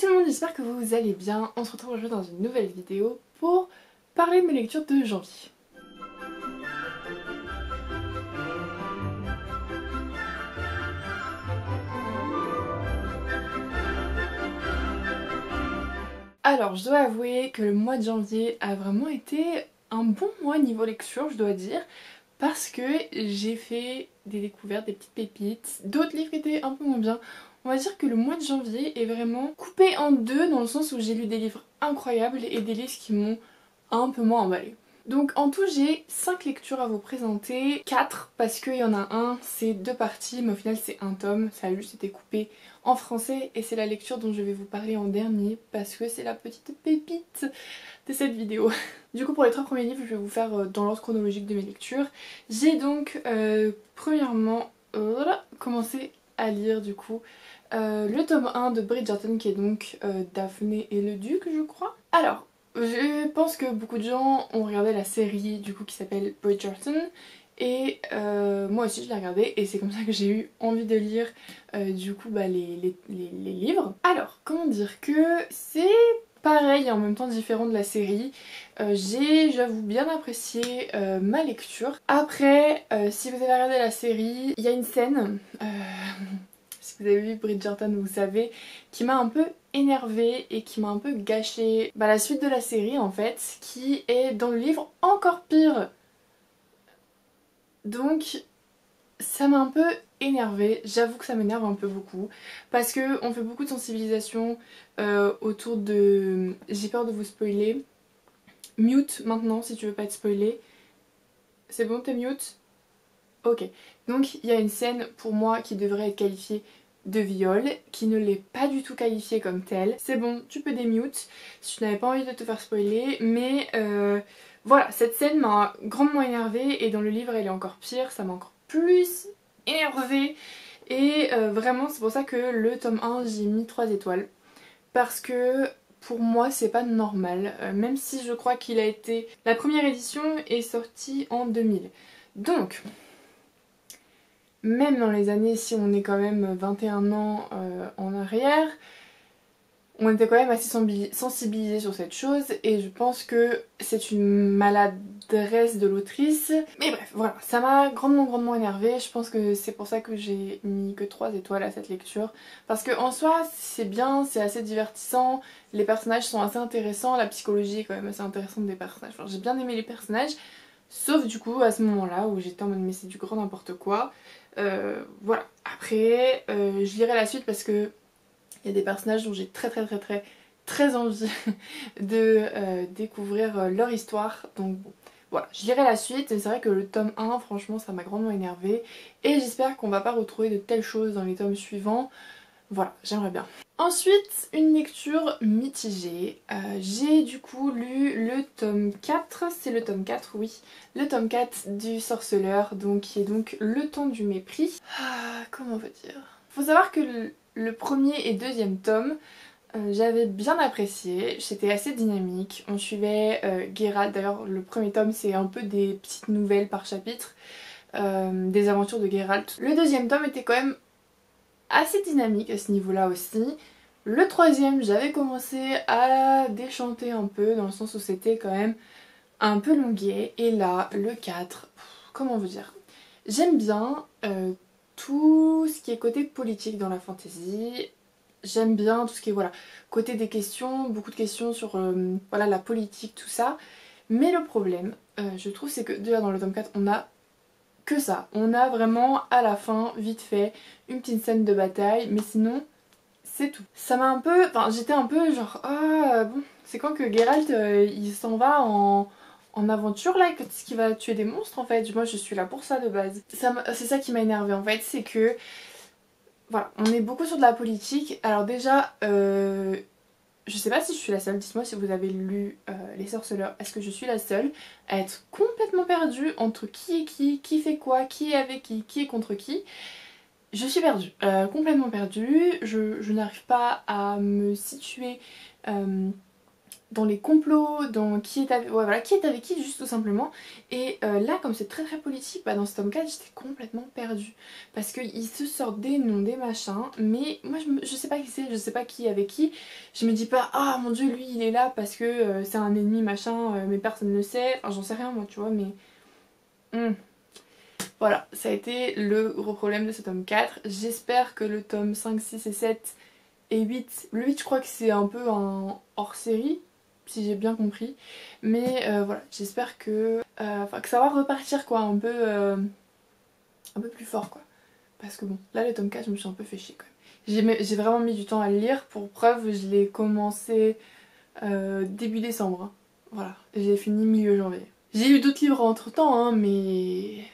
tout le monde, j'espère que vous allez bien. On se retrouve aujourd'hui dans une nouvelle vidéo pour parler de mes lectures de janvier. Alors, je dois avouer que le mois de janvier a vraiment été un bon mois niveau lecture, je dois dire, parce que j'ai fait des découvertes, des petites pépites, d'autres livres étaient un peu moins bien. On va dire que le mois de janvier est vraiment coupé en deux dans le sens où j'ai lu des livres incroyables et des livres qui m'ont un peu moins emballé. Donc en tout j'ai 5 lectures à vous présenter, 4 parce qu'il y en a un, c'est 2 parties mais au final c'est un tome, ça a juste été coupé en français et c'est la lecture dont je vais vous parler en dernier parce que c'est la petite pépite de cette vidéo. Du coup pour les 3 premiers livres je vais vous faire dans l'ordre chronologique de mes lectures. J'ai donc premièrement commencé à lire du coup le tome 1 de Bridgerton qui est donc Daphné et le Duc je crois. Alors je pense que beaucoup de gens ont regardé la série du coup qui s'appelle Bridgerton et moi aussi je l'ai regardée et c'est comme ça que j'ai eu envie de lire du coup les livres. Alors comment dire que c'est pareil et en même temps différent de la série. J'ai j'avoue bien apprécié ma lecture. Après si vous avez regardé la série il y a une scène si vous avez vu Bridgerton vous savez, qui m'a un peu énervée et qui m'a un peu gâché la suite de la série en fait, qui est dans le livre encore pire. Donc ça m'a un peu énervée, j'avoue que ça m'énerve un peu beaucoup, parce que on fait beaucoup de sensibilisation autour de... J'ai peur de vous spoiler. Mute maintenant si tu veux pas être spoilé. C'est bon, t'es mute? Ok, donc il y a une scène pour moi qui devrait être qualifiée de viol, qui ne l'est pas du tout qualifiée comme telle. C'est bon, tu peux démute si tu n'avais pas envie de te faire spoiler, mais voilà, cette scène m'a grandement énervée et dans le livre elle est encore pire, ça m'a encore plus énervée et vraiment c'est pour ça que le tome 1 j'ai mis 3 étoiles parce que pour moi c'est pas normal, même si je crois qu'il a été... La première édition est sortie en 2000. Donc... Même dans les années, si on est quand même 21 ans en arrière, on était quand même assez sensibilisés sur cette chose et je pense que c'est une maladresse de l'autrice. Mais bref, voilà, ça m'a grandement énervée. Je pense que c'est pour ça que j'ai mis que 3 étoiles à cette lecture. Parce que en soi, c'est bien, c'est assez divertissant, les personnages sont assez intéressants, la psychologie est quand même assez intéressante des personnages. Enfin, j'ai bien aimé les personnages, sauf du coup à ce moment-là où j'étais en mode mais c'est du grand n'importe quoi. Voilà, après je lirai la suite parce que il y a des personnages dont j'ai très envie de découvrir leur histoire, donc bon, voilà, je lirai la suite et c'est vrai que le tome 1 franchement ça m'a grandement énervé et j'espère qu'on va pas retrouver de telles choses dans les tomes suivants. Voilà, j'aimerais bien. Ensuite, une lecture mitigée. J'ai du coup lu le tome 4, c'est le tome 4, oui. Le tome 4 du Sorceleur, donc qui est donc Le Temps du Mépris. Comment on peut dire? Faut savoir que le premier et deuxième tome, j'avais bien apprécié, c'était assez dynamique. On suivait Geralt, d'ailleurs le premier tome c'est un peu des petites nouvelles par chapitre, des aventures de Geralt. Le deuxième tome était quand même assez dynamique à ce niveau-là aussi. Le troisième, j'avais commencé à déchanter un peu, dans le sens où c'était quand même un peu longuet. Et là, le 4, comment vous dire? J'aime bien tout ce qui est côté politique dans la fantasy. J'aime bien tout ce qui est, voilà, côté des questions, beaucoup de questions sur voilà, la politique, tout ça. Mais le problème, je trouve, c'est que déjà dans le tome 4, on a que ça. On a vraiment à la fin, vite fait, une petite scène de bataille, mais sinon, c'est tout. Ça m'a un peu... Enfin, j'étais un peu genre, ah bon, c'est quand que Geralt, il s'en va en aventure là, qu'est-ce qu'il va tuer des monstres en fait? Moi je suis là pour ça de base. C'est ça qui m'a énervé en fait, c'est que... Voilà, on est beaucoup sur de la politique. Alors déjà, je sais pas si je suis la seule, dites-moi si vous avez lu Les Sorceleurs, est-ce que je suis la seule à être complètement perdue entre qui est qui fait quoi, qui est avec qui est contre qui? Je suis perdue, complètement perdue, je n'arrive pas à me situer dans les complots, dans qui est avec, ouais, voilà, qui est avec qui, juste tout simplement. Et là, comme c'est très très politique, bah, dans ce tome 4, j'étais complètement perdue. Parce qu'ils se sortent des noms, des machins, mais moi je sais pas qui c'est, je sais pas qui est avec qui. Je me dis pas, ah mon dieu, lui il est là parce que c'est un ennemi, machin, mais personne ne le sait. Enfin, j'en sais rien moi, tu vois, mais... Voilà, ça a été le gros problème de ce tome 4. J'espère que le tome 5, 6 et 7 et 8... Le 8, je crois que c'est un peu un hors-série, si j'ai bien compris. Mais voilà, j'espère que ça va repartir quoi, un peu plus fort quoi. Parce que bon, là le tome 4, je me suis un peu fait chier quand même. J'ai vraiment mis du temps à le lire. Pour preuve, je l'ai commencé début décembre. Hein. Voilà, j'ai fini milieu janvier. J'ai eu d'autres livres entre temps, hein, mais...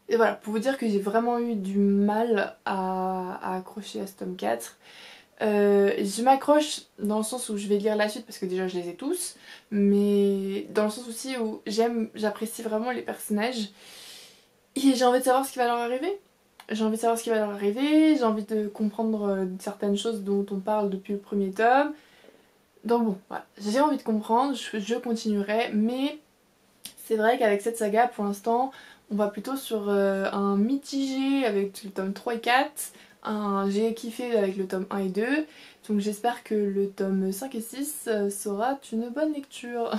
Et voilà, pour vous dire que j'ai vraiment eu du mal à accrocher à ce tome 4. Je m'accroche dans le sens où je vais lire la suite parce que déjà je les ai tous, mais dans le sens aussi où j'apprécie vraiment les personnages et j'ai envie de savoir ce qui va leur arriver. J'ai envie de savoir ce qui va leur arriver, j'ai envie de comprendre certaines choses dont on parle depuis le premier tome. Donc bon, voilà, j'ai envie de comprendre, je continuerai, mais c'est vrai qu'avec cette saga, pour l'instant, on va plutôt sur un mitigé avec le tome 3 et 4, j'ai kiffé avec le tome 1 et 2, donc j'espère que le tome 5 et 6 sera une bonne lecture.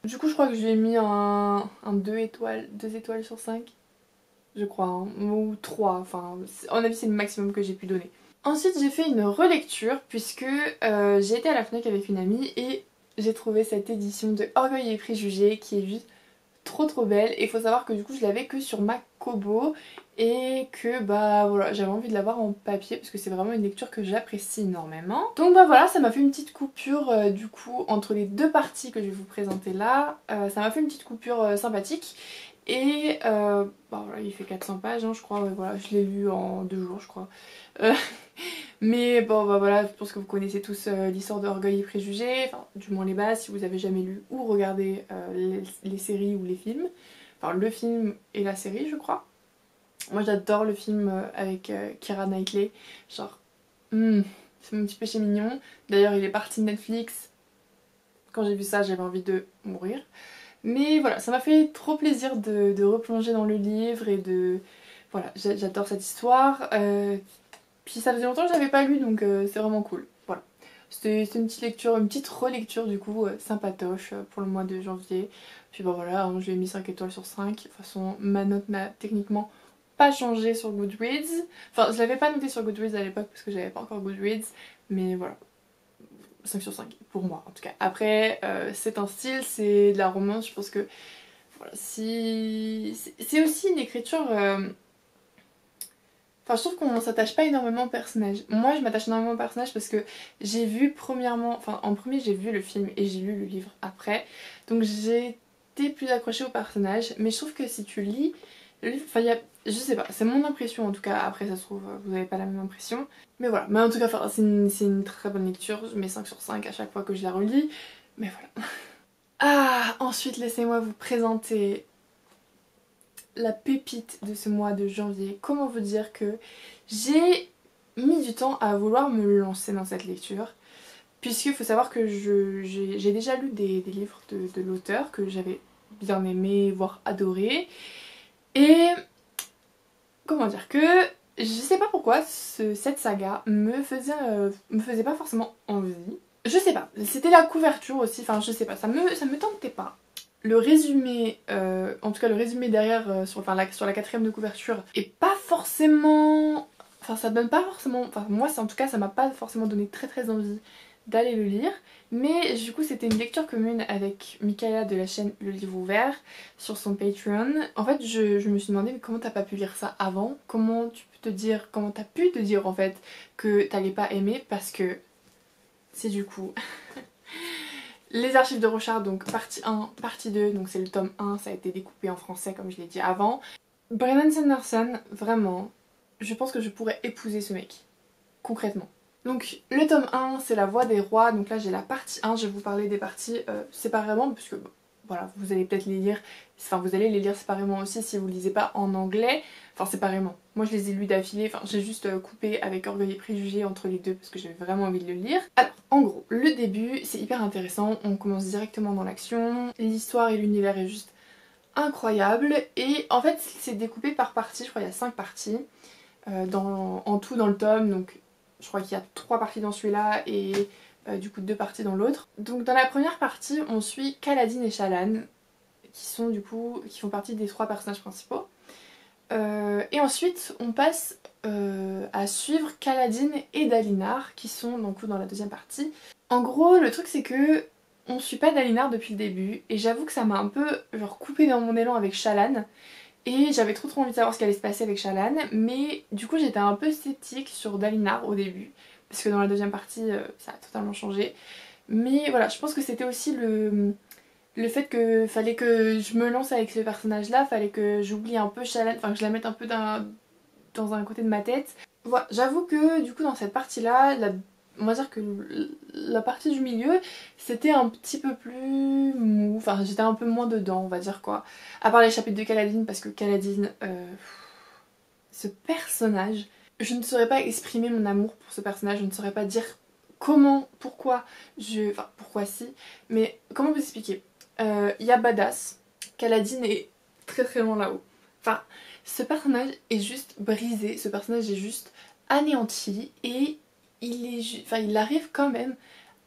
Du coup, je crois que je lui ai mis un 2 étoiles, 2 étoiles sur 5, je crois, hein, ou 3, enfin, en avis c'est le maximum que j'ai pu donner. Ensuite, j'ai fait une relecture puisque j'ai été à la FNAC avec une amie et j'ai trouvé cette édition de Orgueil et Préjugés qui est juste trop belle. Et il faut savoir que du coup je l'avais que sur ma Kobo et que bah voilà, j'avais envie de l'avoir en papier parce que c'est vraiment une lecture que j'apprécie énormément. Donc bah voilà, ça m'a fait une petite coupure du coup entre les deux parties que je vais vous présenter là. Ça m'a fait une petite coupure sympathique. Et bah voilà, il fait 400 pages hein, je crois, ouais, voilà, je l'ai lu en 2 jours je crois. Euh, mais bon bah voilà, je pense que vous connaissez tous l'histoire d'Orgueil et Préjugés, enfin du moins les bases si vous avez jamais lu ou regardé les séries ou les films. Enfin le film et la série je crois. Moi j'adore le film avec Keira Knightley, genre c'est mon petit péché mignon. D'ailleurs il est parti de Netflix, quand j'ai vu ça j'avais envie de mourir. Mais voilà, ça m'a fait trop plaisir de replonger dans le livre et de... Voilà, j'adore cette histoire. Puis ça faisait longtemps que je l'avais pas lu donc c'est vraiment cool. Voilà. C'était une petite lecture, une petite relecture du coup sympatoche pour le mois de janvier. Puis bon voilà, hein, je lui ai mis 5 étoiles sur 5. De toute façon, ma note n'a techniquement pas changé sur Goodreads. Enfin, je l'avais pas noté sur Goodreads à l'époque parce que j'avais pas encore Goodreads. Mais voilà, 5 sur 5 pour moi en tout cas. Après, c'est un style, c'est de la romance. Je pense que voilà, si... c'est aussi une écriture... Enfin, je trouve qu'on s'attache pas énormément au personnage. Moi, je m'attache énormément au personnage parce que j'ai vu premièrement... Enfin, en premier, j'ai vu le film et j'ai lu le livre après. Donc, j'ai été plus accrochée au personnage. Mais je trouve que si tu lis le livre... Enfin, je sais pas, c'est mon impression en tout cas. Après, ça se trouve, vous n'avez pas la même impression. Mais voilà. Mais en tout cas, enfin, c'est une très bonne lecture. Je mets 5 sur 5 à chaque fois que je la relis. Mais voilà. Ah, ensuite, laissez-moi vous présenter... la pépite de ce mois de janvier. Comment vous dire que j'ai mis du temps à vouloir me lancer dans cette lecture, puisqu'il faut savoir que j'ai déjà lu des livres de l'auteur que j'avais bien aimé, voire adoré, et comment dire que je sais pas pourquoi cette saga me faisait pas forcément envie. Je sais pas, c'était la couverture aussi, enfin je sais pas, ça me tentait pas. Le résumé, en tout cas le résumé derrière sur la quatrième de couverture est pas forcément... Enfin ça donne pas forcément... Enfin moi en tout cas ça m'a pas forcément donné très envie d'aller le lire. Mais du coup c'était une lecture commune avec Mickaëla de la chaîne Le Livre Ouvert sur son Patreon. En fait je me suis demandé mais comment t'as pas pu lire ça avant? Comment t'as pu te dire en fait que t'allais pas aimer, parce que c'est du coup... Les archives de Rochard, donc partie 1, partie 2, donc c'est le tome 1, ça a été découpé en français comme je l'ai dit avant. Brandon Sanderson, vraiment, je pense que je pourrais épouser ce mec, concrètement. Donc le tome 1, c'est La Voix des Rois, donc là j'ai la partie 1, je vais vous parler des parties séparément, puisque voilà, vous allez peut-être les lire, enfin vous allez les lire séparément aussi si vous ne lisez pas en anglais, enfin séparément, Moi je les ai lus d'affilée, enfin j'ai juste coupé avec Orgueil et Préjugés entre les deux parce que j'avais vraiment envie de le lire. Alors en gros, le début c'est hyper intéressant, on commence directement dans l'action, l'histoire et l'univers est juste incroyable et en fait c'est découpé par parties, je crois qu'il y a 5 parties en tout dans le tome, donc je crois qu'il y a 3 parties dans celui-là et du coup 2 parties dans l'autre. Donc dans la première partie on suit Kaladin et Shallan qui font partie des 3 personnages principaux. Et ensuite on passe à suivre Kaladin et Dalinar qui sont donc dans la deuxième partie. En gros le truc c'est que on suit pas Dalinar depuis le début et j'avoue que ça m'a un peu genre coupé dans mon élan avec Shallan et j'avais trop envie de savoir ce qui allait se passer avec Shallan, mais du coup j'étais un peu sceptique sur Dalinar au début parce que dans la deuxième partie ça a totalement changé. Mais voilà, je pense que c'était aussi le fait que fallait que je me lance avec ce personnage là, fallait que j'oublie un peu Shallan, enfin que je la mette un peu dans un côté de ma tête. Voilà, j'avoue que du coup dans cette partie là, on va dire que la partie du milieu c'était un petit peu plus mou, enfin j'étais un peu moins dedans on va dire quoi. À part les chapitres de Kaladin parce que Kaladin, ce personnage, je ne saurais pas exprimer mon amour pour ce personnage, je ne saurais pas dire comment, pourquoi, enfin pourquoi si, mais comment vous expliquer. Il y a Badass, Kaladin est très loin là-haut. Enfin, ce personnage est juste brisé, ce personnage est juste anéanti et il arrive quand même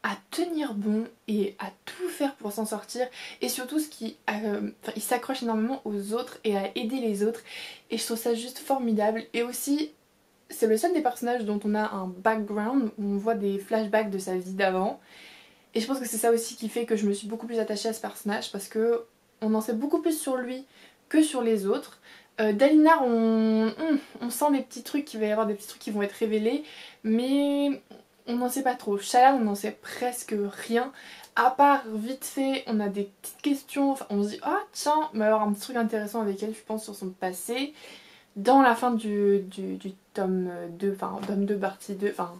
à tenir bon et à tout faire pour s'en sortir et surtout il s'accroche énormément aux autres et à aider les autres et je trouve ça juste formidable. Et aussi c'est le seul des personnages dont on a un background où on voit des flashbacks de sa vie d'avant. Et je pense que c'est ça aussi qui fait que je me suis beaucoup plus attachée à ce personnage parce que on en sait beaucoup plus sur lui que sur les autres. Dalinar, on sent des petits trucs, qu'il va y avoir des petits trucs qui vont être révélés, mais on n'en sait pas trop. Shallan, on n'en sait presque rien. À part vite fait, on a des petites questions, enfin, on se dit ah tiens, il va y avoir un petit truc intéressant avec elle, je pense, sur son passé. Dans la fin du tome 2, enfin tome 2 partie 2, enfin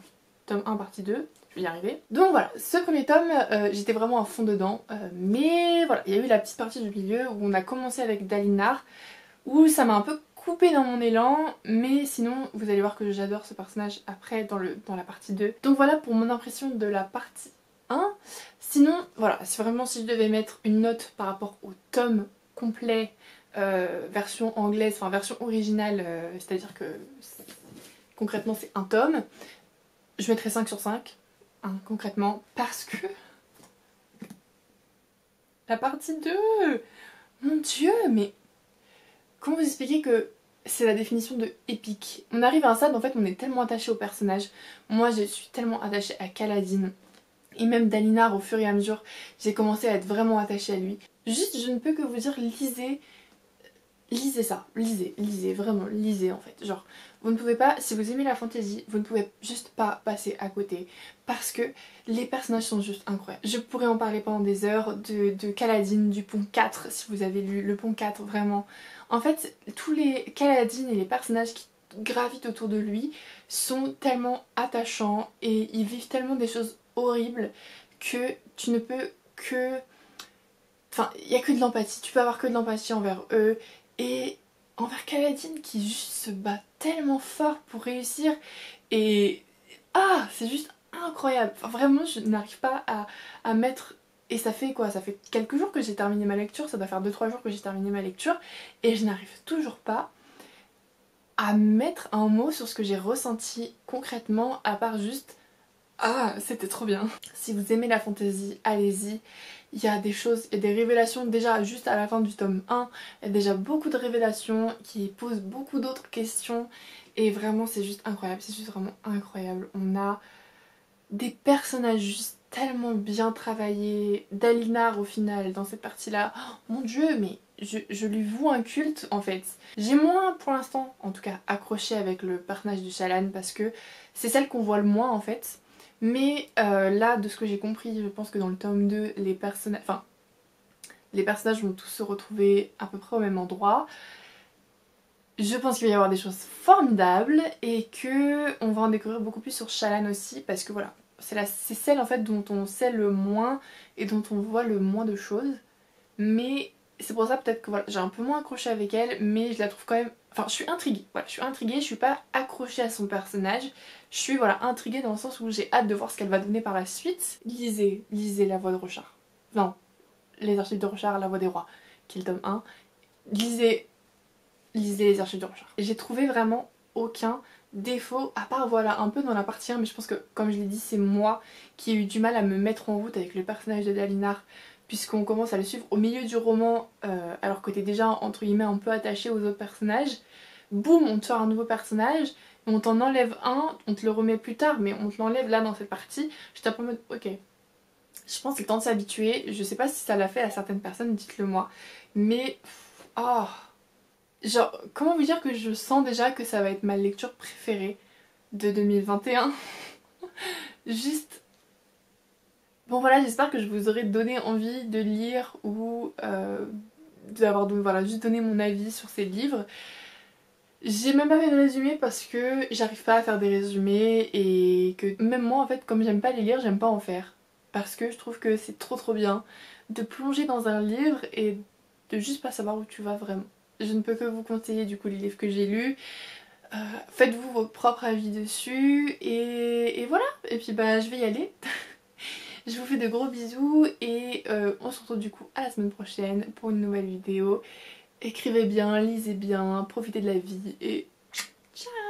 tome 1 partie 2, je vais y arriver. Donc voilà, ce premier tome, j'étais vraiment à fond dedans, mais voilà, il y a eu la petite partie du milieu où on a commencé avec Dalinar, où ça m'a un peu coupé dans mon élan, mais sinon vous allez voir que j'adore ce personnage après dans la partie 2. Donc voilà pour mon impression de la partie 1. Sinon, voilà, c'est vraiment si je devais mettre une note par rapport au tome complet, version anglaise, enfin version originale, c'est-à-dire que concrètement c'est un tome, je mettrais 5 sur 5, hein, concrètement, parce que la partie 2, mon dieu, mais comment vous expliquer que c'est la définition de épique. On arrive à un stade, en fait, on est tellement attaché au personnage. Moi, je suis tellement attachée à Kaladin. Et même Dalinar, au fur et à mesure, j'ai commencé à être vraiment attachée à lui. Juste, je ne peux que vous dire, lisez ça, lisez, vraiment, lisez en fait. Genre, vous ne pouvez pas, si vous aimez la fantasy, vous ne pouvez juste pas passer à côté. Parce que les personnages sont juste incroyables. Je pourrais en parler pendant des heures de Kaladin, du pont 4, si vous avez lu le pont 4, vraiment. En fait, tous les Kaladin et les personnages qui gravitent autour de lui sont tellement attachants et ils vivent tellement des choses horribles que tu ne peux que... Enfin, il n'y a que de l'empathie, tu peux avoir que de l'empathie envers eux. Et envers Kaladin qui juste se bat tellement fort pour réussir et ah c'est juste incroyable, enfin, vraiment je n'arrive pas à mettre, et ça fait quoi, ça fait quelques jours que j'ai terminé ma lecture, ça doit faire 2-3 jours que j'ai terminé ma lecture et je n'arrive toujours pas à mettre un mot sur ce que j'ai ressenti concrètement à part juste ah c'était trop bien. Si vous aimez la fantasy, allez-y. Il y a des choses et des révélations déjà juste à la fin du tome 1. Il y a déjà beaucoup de révélations qui posent beaucoup d'autres questions. Et vraiment c'est juste incroyable, c'est juste vraiment incroyable. On a des personnages juste tellement bien travaillés. Dalinar au final dans cette partie-là. Oh, mon dieu, mais je lui voue un culte en fait. J'ai moins pour l'instant en tout cas accroché avec le personnage de Shallan parce que c'est celle qu'on voit le moins en fait. Mais là, de ce que j'ai compris, je pense que dans le tome 2, les personnages vont tous se retrouver à peu près au même endroit. Je pense qu'il va y avoir des choses formidables et que on va en découvrir beaucoup plus sur Shallan aussi parce que voilà, c'est celle en fait dont on sait le moins et dont on voit le moins de choses. Mais c'est pour ça peut-être que voilà, j'ai un peu moins accroché avec elle, mais je la trouve quand même Enfin, je suis intriguée, voilà, je suis intriguée, je suis pas accrochée à son personnage, je suis voilà, intriguée dans le sens où j'ai hâte de voir ce qu'elle va donner par la suite. Lisez La Voix de Rochard. Non, Les Archives de Rochard, La Voix des Rois, qui est le tome 1. Lisez, lisez Les Archives de Rochard. J'ai trouvé vraiment aucun défaut, à part voilà, un peu dans la partie 1, mais je pense que, comme je l'ai dit, c'est moi qui ai eu du mal à me mettre en route avec le personnage de Dalinar, puisqu'on commence à le suivre au milieu du roman, alors que t'es déjà, entre guillemets, un peu attaché aux autres personnages. Boum, on te sort un nouveau personnage, on t'en enlève un, on te le remet plus tard, mais on te l'enlève là dans cette partie. J'étais un peu en mode, ok, je pense que c'est le temps de s'habituer. Je sais pas si ça l'a fait à certaines personnes, dites-le moi. Mais, oh, genre, comment vous dire que je sens déjà que ça va être ma lecture préférée de 2021. Juste, bon voilà, j'espère que je vous aurai donné envie de lire ou d'avoir voilà, juste donné mon avis sur ces livres. J'ai même pas fait de résumé parce que j'arrive pas à faire des résumés et que même moi en fait comme j'aime pas les lire, j'aime pas en faire. Parce que je trouve que c'est trop bien de plonger dans un livre et de juste pas savoir où tu vas vraiment. Je ne peux que vous conseiller du coup les livres que j'ai lus. Faites-vous votre propre avis dessus et voilà. Et puis bah je vais y aller. Je vous fais de gros bisous et on se retrouve du coup à la semaine prochaine pour une nouvelle vidéo. Écrivez bien, lisez bien, profitez de la vie et ciao!